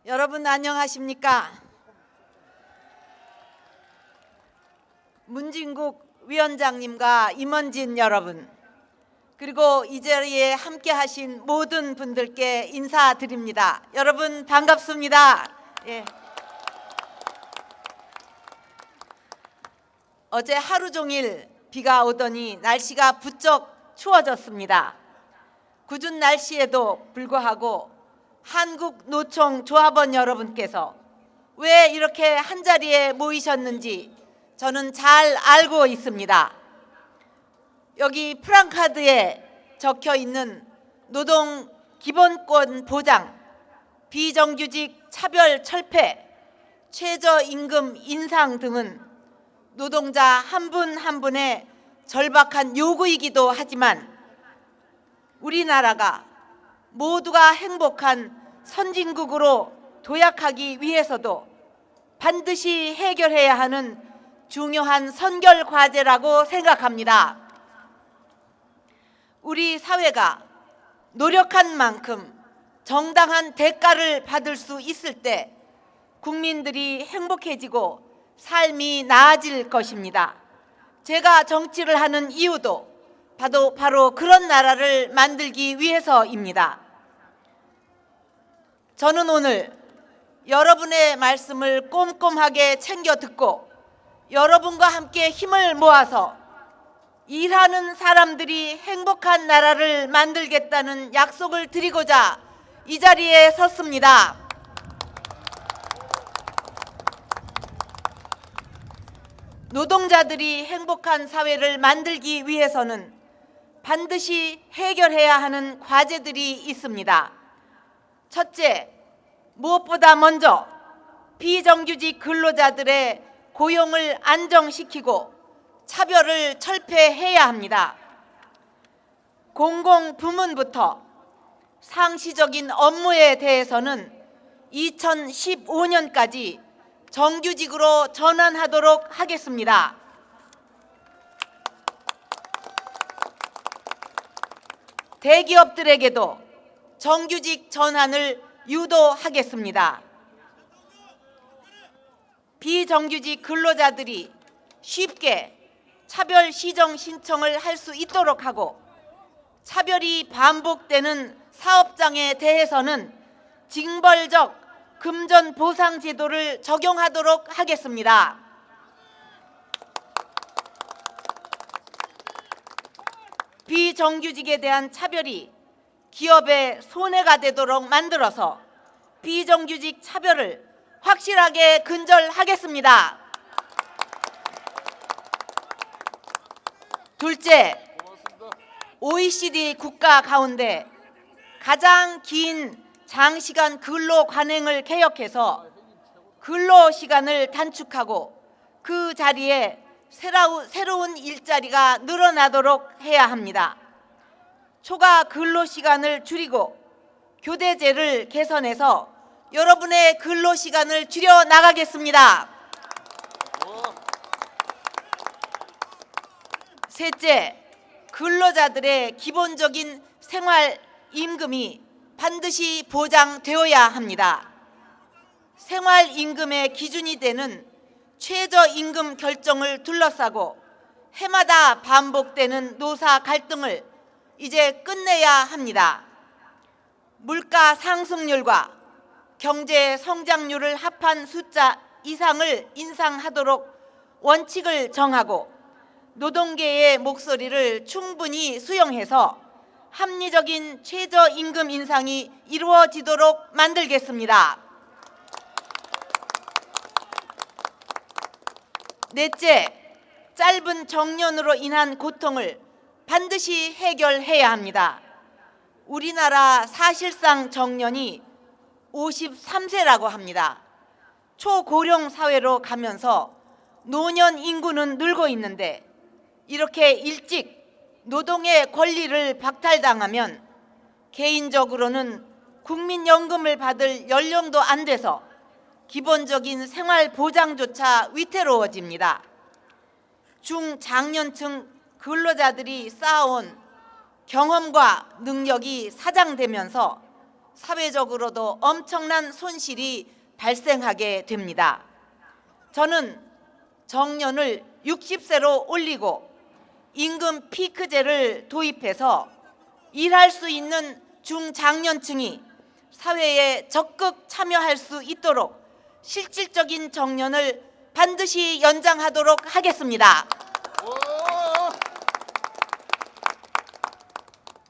여러분 안녕하십니까? 문진국 위원장님과 임원진 여러분, 그리고 이 자리에 함께 하신 모든 분들께 인사드립니다. 여러분 반갑습니다. 예. 어제 하루 종일 비가 오더니 날씨가 부쩍 추워졌습니다. 궂은 날씨에도 불구하고 한국노총 조합원 여러분께서 왜 이렇게 한자리에 모이셨는지 저는 잘 알고 있습니다. 여기 프랑카드에 적혀 있는 노동 기본권 보장, 비정규직 차별 철폐, 최저임금 인상 등은 노동자 한 분 한 분의 절박한 요구이기도 하지만 우리나라가 모두가 행복한 선진국으로 도약하기 위해서도 반드시 해결해야 하는 중요한 선결 과제라고 생각합니다. 우리 사회가 노력한 만큼 정당한 대가를 받을 수 있을 때 국민들이 행복해지고 삶이 나아질 것입니다. 제가 정치를 하는 이유도 바로 그런 나라를 만들기 위해서입니다. 저는 오늘 여러분의 말씀을 꼼꼼하게 챙겨 듣고 여러분과 함께 힘을 모아서 일하는 사람들이 행복한 나라를 만들겠다는 약속을 드리고자 이 자리에 섰습니다. 노동자들이 행복한 사회를 만들기 위해서는 반드시 해결해야 하는 과제들이 있습니다. 첫째, 무엇보다 먼저 비정규직 근로자들의 고용을 안정시키고 차별을 철폐해야 합니다. 공공부문부터 상시적인 업무에 대해서는 2015년까지 정규직으로 전환하도록 하겠습니다. 대기업들에게도 정규직 전환을 유도하겠습니다. 비정규직 근로자들이 쉽게 차별 시정 신청을 할 수 있도록 하고 차별이 반복되는 사업장에 대해서는 징벌적 금전 보상 제도를 적용하도록 하겠습니다. 비정규직에 대한 차별이 기업의 손해가 되도록 만들어서 비정규직 차별을 확실하게 근절하겠습니다. 둘째, OECD 국가 가운데 가장 긴 장시간 근로 관행을 개혁해서 근로시간을 단축하고 그 자리에 새로운 일자리가 늘어나도록 해야 합니다. 초과 근로시간을 줄이고 교대제를 개선해서 여러분의 근로시간을 줄여 나가겠습니다. 셋째, 근로자들의 기본적인 생활임금이 반드시 보장되어야 합니다. 생활임금의 기준이 되는 최저임금 결정을 둘러싸고 해마다 반복되는 노사 갈등을 이제 끝내야 합니다. 물가 상승률과 경제 성장률을 합한 숫자 이상을 인상하도록 원칙을 정하고 노동계의 목소리를 충분히 수용해서 합리적인 최저임금 인상이 이루어지도록 만들겠습니다. 넷째, 짧은 정년으로 인한 고통을 반드시 해결해야 합니다. 우리나라 사실상 정년이 53세라고 합니다. 초고령 사회로 가면서 노년 인구는 늘고 있는데 이렇게 일찍 노동의 권리를 박탈당하면 개인적으로는 국민연금을 받을 연령도 안 돼서 기본적인 생활 보장조차 위태로워집니다. 중장년층 근로자들이 쌓아온 경험과 능력이 사장되면서 사회적으로도 엄청난 손실이 발생하게 됩니다. 저는 정년을 60세로 올리고 임금 피크제를 도입해서 일할 수 있는 중장년층이 사회에 적극 참여할 수 있도록 실질적인 정년을 반드시 연장하도록 하겠습니다.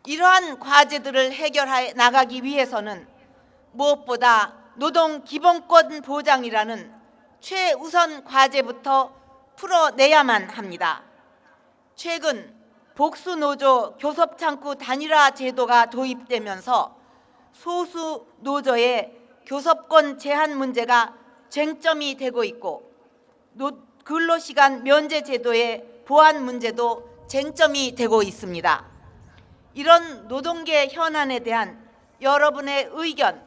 이러한 과제들을 해결해 나가기 위해서는 무엇보다 노동 기본권 보장이라는 최우선 과제부터 풀어내야만 합니다. 최근 복수노조 교섭창구 단일화 제도가 도입되면서 소수 노조의 교섭권 제한 문제가 쟁점이 되고 있고 근로시간 면제 제도의 보완 문제도 쟁점이 되고 있습니다. 이런 노동계 현안에 대한 여러분의 의견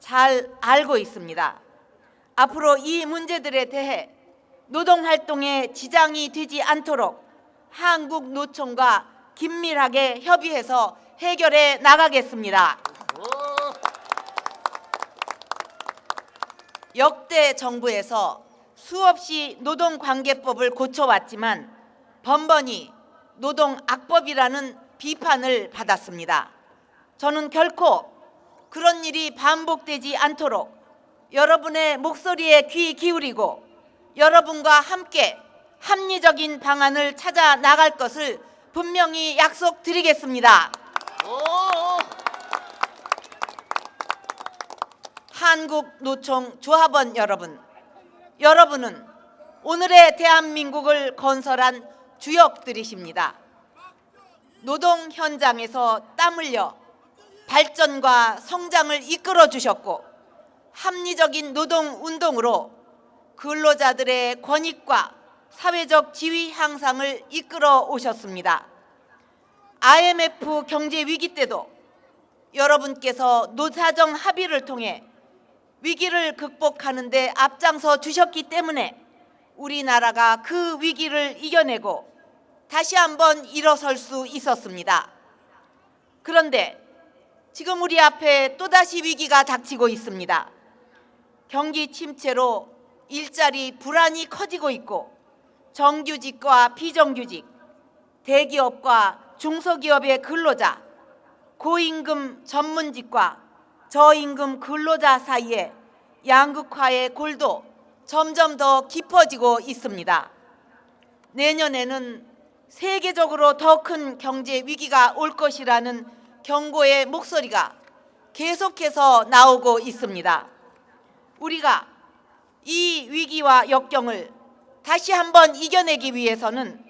잘 알고 있습니다. 앞으로 이 문제들에 대해 노동활동에 지장이 되지 않도록 한국노총과 긴밀하게 협의해서 해결해 나가겠습니다. 역대 정부에서 수없이 노동관계법을 고쳐왔지만 번번이 노동악법이라는 비판을 받았습니다. 저는 결코 그런 일이 반복되지 않도록 여러분의 목소리에 귀 기울이고 여러분과 함께 합리적인 방안을 찾아 나갈 것을 분명히 약속드리겠습니다. 한국노총 조합원 여러분, 여러분은 오늘의 대한민국을 건설한 주역들이십니다. 노동 현장에서 땀 흘려 발전과 성장을 이끌어 주셨고 합리적인 노동운동으로 근로자들의 권익과 사회적 지위 향상을 이끌어 오셨습니다. IMF 경제 위기 때도 여러분께서 노사정 합의를 통해 위기를 극복하는 데 앞장서 주셨기 때문에 우리나라가 그 위기를 이겨내고 다시 한번 일어설 수 있었습니다. 그런데 지금 우리 앞에 또다시 위기가 닥치고 있습니다. 경기 침체로 일자리 불안이 커지고 있고 정규직과 비정규직, 대기업과 중소기업의 근로자, 고임금 전문직과 저임금 근로자 사이에 양극화의 골도 점점 더 깊어지고 있습니다. 내년에는 세계적으로 더 큰 경제 위기가 올 것이라는 경고의 목소리가 계속해서 나오고 있습니다. 우리가 이 위기와 역경을 다시 한번 이겨내기 위해서는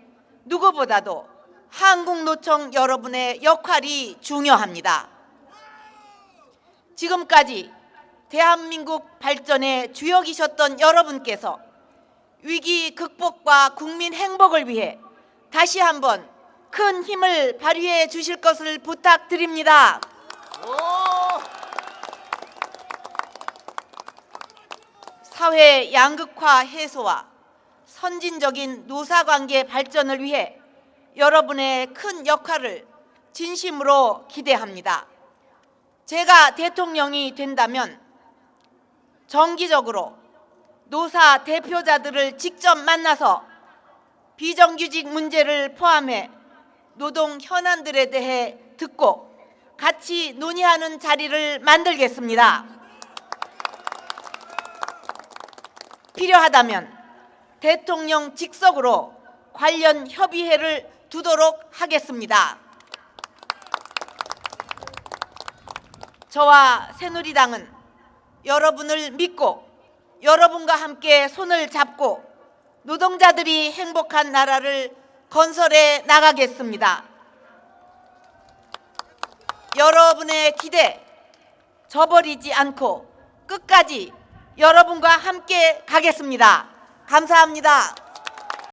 누구보다도 한국노총 여러분의 역할이 중요합니다. 지금까지 대한민국 발전의 주역이셨던 여러분께서 위기 극복과 국민 행복을 위해 다시 한번 큰 힘을 발휘해 주실 것을 부탁드립니다. 사회 양극화 해소와 선진적인 노사관계 발전을 위해 여러분의 큰 역할을 진심으로 기대합니다. 제가 대통령이 된다면 정기적으로 노사 대표자들을 직접 만나서 비정규직 문제를 포함해 노동 현안들에 대해 듣고 같이 논의하는 자리를 만들겠습니다. 필요하다면 대통령 직속으로 관련 협의회를 두도록 하겠습니다. 저와 새누리당은 여러분을 믿고 여러분과 함께 손을 잡고 노동자들이 행복한 나라를 건설해 나가겠습니다. 여러분의 기대 저버리지 않고 끝까지 여러분과 함께 가겠습니다. 감사합니다.